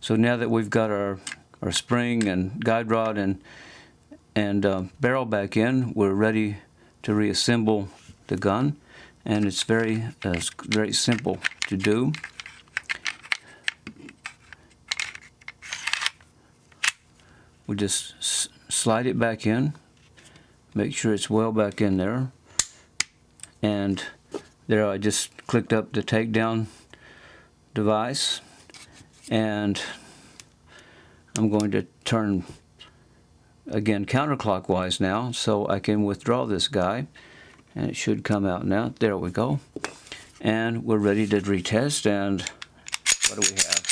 So now that we've got our spring and guide rod and barrel back in, we're ready to reassemble the gun, and it's very simple to do. We just slide it back in, make sure it's well back in there, and there I just clicked up the takedown device, and I'm going to turn again counterclockwise now so I can withdraw this guy, and it should come out now. There we go. And we're ready to retest, and what do we have?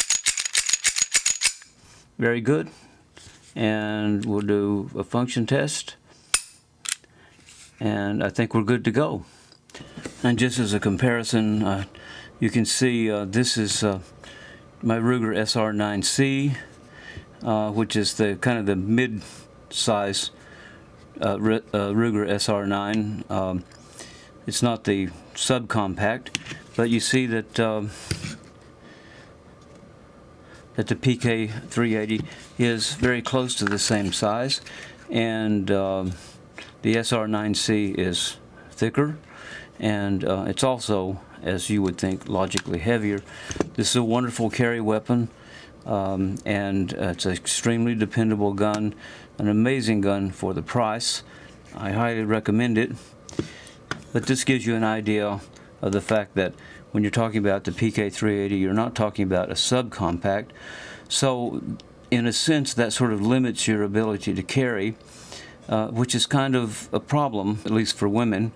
Very good. And we'll do a function test, and I think we're good to go. And just as a comparison, you can see this is my Ruger SR9C, which is the kind of the mid-size Ruger SR9. It's not the subcompact, but you see that that the PK380 is very close to the same size, and the SR9C is thicker, and it's also, as you would think, logically heavier. This is a wonderful carry weapon, and it's an extremely dependable gun, an amazing gun for the price. I highly recommend it. But this gives you an idea of the fact that when you're talking about the PK380, you're not talking about a subcompact. So in a sense, that sort of limits your ability to carry, which is kind of a problem, at least for women.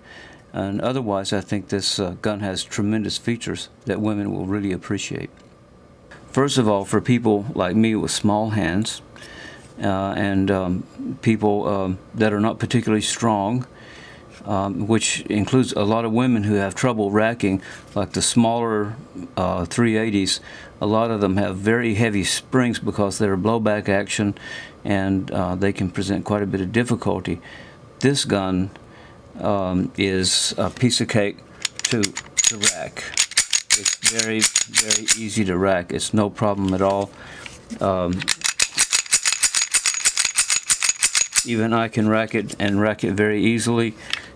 And otherwise, I think this gun has tremendous features that women will really appreciate. First of all, for people like me with small hands, and people that are not particularly strong, which includes a lot of women who have trouble racking, like the smaller 380s. A lot of them have very heavy springs because they're blowback action, and they can present quite a bit of difficulty. This gun is a piece of cake to rack. It's very, very easy to rack. It's no problem at all. Even I can rack it, and rack it very easily.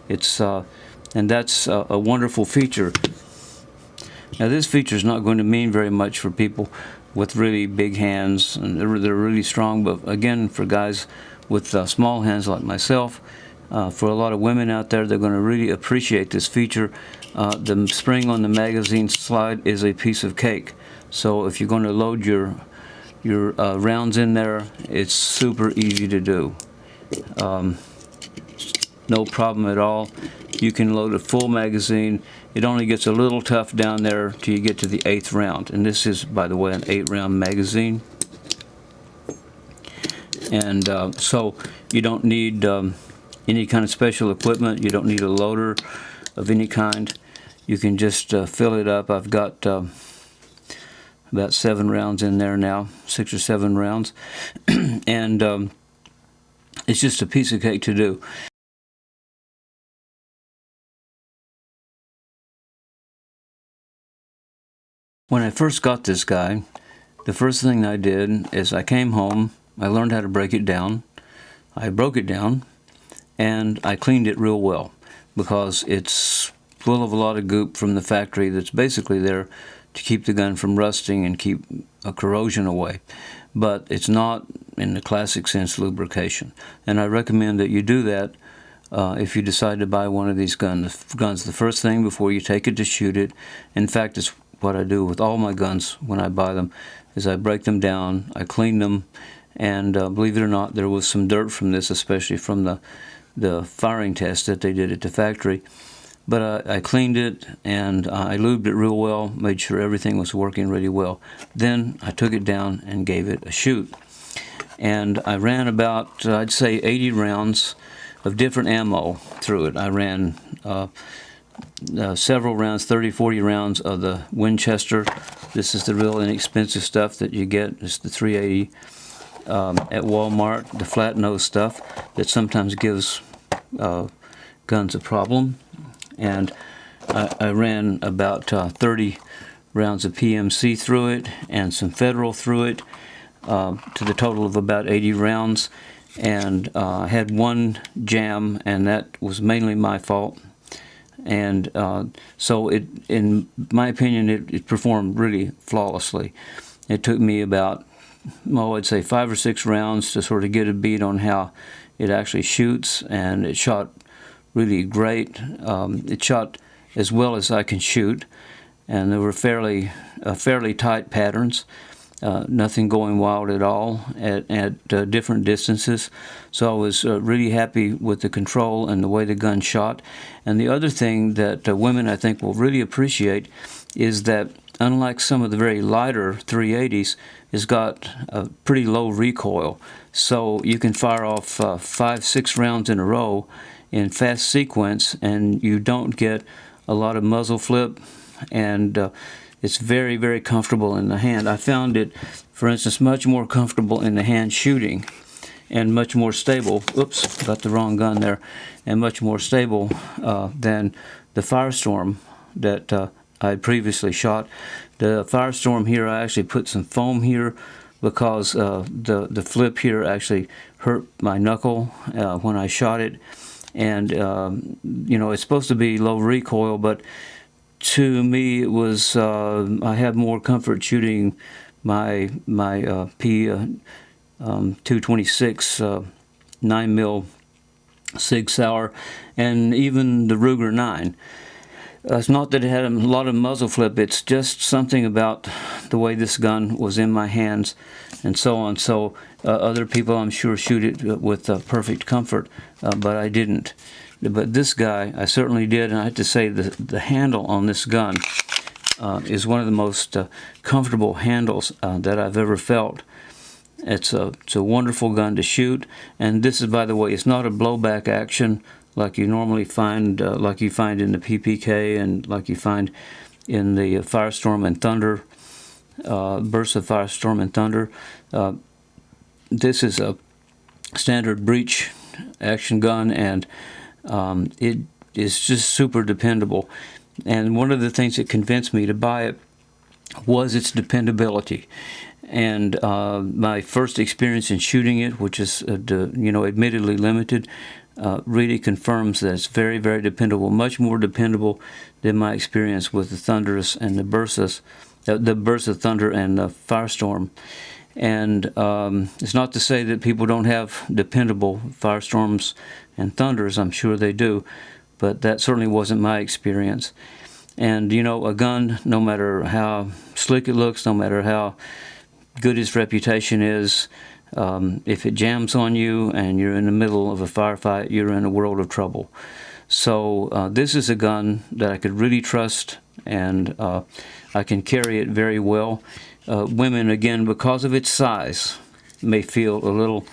It's and that's a wonderful feature. Now, this feature is not going to mean very much for people with really big hands, and they're really strong. But again, for guys with small hands like myself, for a lot of women out there, they're going to really appreciate this feature. The spring on the magazine slide is a piece of cake. So if you're going to load your rounds in there, it's super easy to do. No problem at all. You can load a full magazine. It only gets a little tough down there till you get to the 8th round. And this is, by the way, an 8-round magazine. And so you don't need any kind of special equipment. You don't need a loader of any kind. You can just fill it up. I've got about 7 rounds in there now, 6 or 7 rounds. And it's just a piece of cake to do. When I first got this guy, the first thing I did is I came home, I learned how to break it down. I broke it down, and I cleaned it real well, because it's full of a lot of goop from the factory that's basically there to keep the gun from rusting and keep corrosion away. But it's not, in the classic sense, lubrication. And I recommend that you do that if you decide to buy one of these guns. The first thing before you take it to shoot it. In fact, it's what I do with all my guns when I buy them, is I break them down, I clean them, and believe it or not, there was some dirt from this, especially from the firing test that they did at the factory. But I cleaned it, and I lubed it real well, made sure everything was working really well. Then I took it down and gave it a shoot. And I ran about, I'd say, 80 rounds of different ammo through it. I ran several rounds, 30, 40 rounds of the Winchester. This is the real inexpensive stuff that you get. It's the 380 at Walmart, the flat nose stuff that sometimes gives guns a problem. And I ran about 30 rounds of PMC through it and some Federal through it, to the total of about 80 rounds. And I had one jam, and that was mainly my fault. And so in my opinion, it performed really flawlessly. It took me about, well, I'd say 5 or 6 rounds to sort of get a beat on how it actually shoots, and it shot really great. It shot as well as I can shoot, and there were fairly tight patterns. Nothing going wild at all at different distances. So I was really happy with the control and the way the gun shot. And the other thing that women I think will really appreciate is that unlike some of the very lighter 380s, it's got a pretty low recoil. So you can fire off 5, 6 rounds in a row in fast sequence, and you don't get a lot of muzzle flip, and it's very, very comfortable in the hand. I found it, for instance, much more comfortable in the hand shooting and much more stable. Oops, got the wrong gun there. And much more stable than the Firestorm that I had previously shot. The Firestorm here, I actually put some foam here because the flip here actually hurt my knuckle when I shot it. And, you know, it's supposed to be low recoil, but to me, it was I had more comfort shooting my P226 9mm Sig Sauer, and even the Ruger 9. It's not that it had a lot of muzzle flip. It's just something about the way this gun was in my hands, and so on. So other people, I'm sure, shoot it with perfect comfort, but I didn't. But this guy, I certainly did, and I have to say the handle on this gun is one of the most comfortable handles that I've ever felt. It's a wonderful gun to shoot, and this is, by the way, it's not a blowback action like you normally find, like you find in the PPK and like you find in the Firestorm and Thunder, bursts of Firestorm and Thunder. This is a standard breech action gun, and it is just super dependable. And one of the things that convinced me to buy it was its dependability. And my first experience in shooting it, which is admittedly limited, really confirms that it's very, very dependable, much more dependable than my experience with the Thunders and the Bursas, the bursts of Thunder and the Firestorm. And it's not to say that people don't have dependable Firestorms and Thunders. I'm sure they do, but that certainly wasn't my experience. And you know, a gun, no matter how slick it looks, no matter how good its reputation is, if it jams on you and you're in the middle of a firefight, you're in a world of trouble. So this is a gun that I could really trust, and I can carry it very well. Women, again, because of its size, may feel a little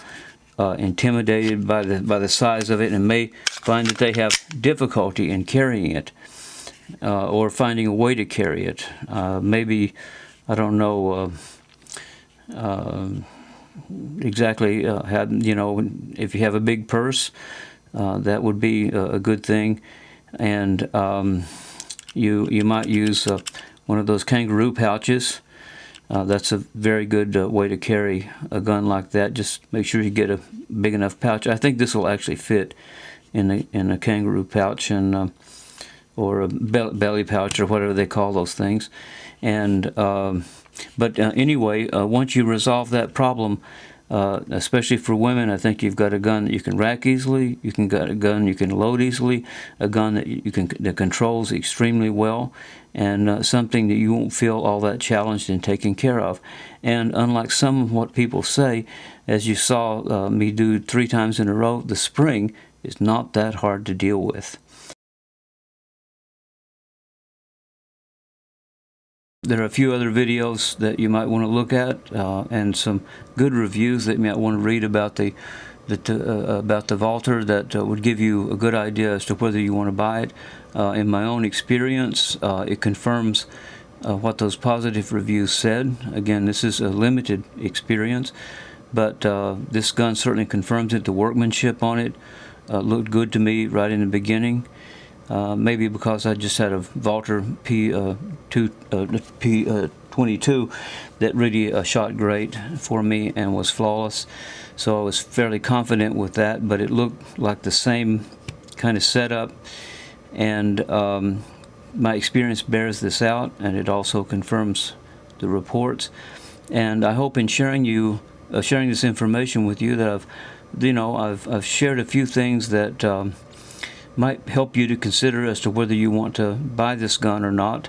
intimidated by the size of it, and may find that they have difficulty in carrying it, or finding a way to carry it. Maybe, I don't know exactly how, if you have a big purse, that would be a good thing. And you might use one of those kangaroo pouches. That's a very good way to carry a gun like that. Just make sure you get a big enough pouch. I think this will actually fit in a kangaroo pouch, and or a belly pouch, or whatever they call those things. And but anyway, once you resolve that problem, especially for women, I think you've got a gun that you can rack easily. You can got a gun you can load easily. A gun that controls extremely well, and something that you won't feel all that challenged in taking care of. And unlike some of what people say, as you saw me do 3 times in a row, the spring is not that hard to deal with. There are a few other videos that you might want to look at, and some good reviews that you might want to read about the Walther that would give you a good idea as to whether you want to buy it. In my own experience, it confirms what those positive reviews said. Again, this is a limited experience, but this gun certainly confirms it. The workmanship on it looked good to me right in the beginning. Maybe because I just had a Walther P22 that really shot great for me and was flawless. So I was fairly confident with that, but it looked like the same kind of setup, and my experience bears this out, and it also confirms the reports. And I hope in sharing this information with you that I've shared a few things that might help you to consider as to whether you want to buy this gun or not,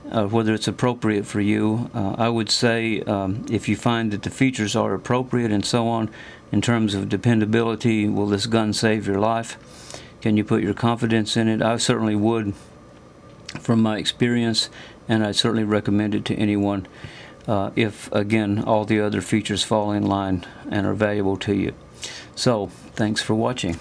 whether it's appropriate for you. I would say if you find that the features are appropriate and so on, in terms of dependability, will this gun save your life? Can you put your confidence in it? I certainly would, from my experience, and I certainly recommend it to anyone if, again, all the other features fall in line and are valuable to you. So, thanks for watching.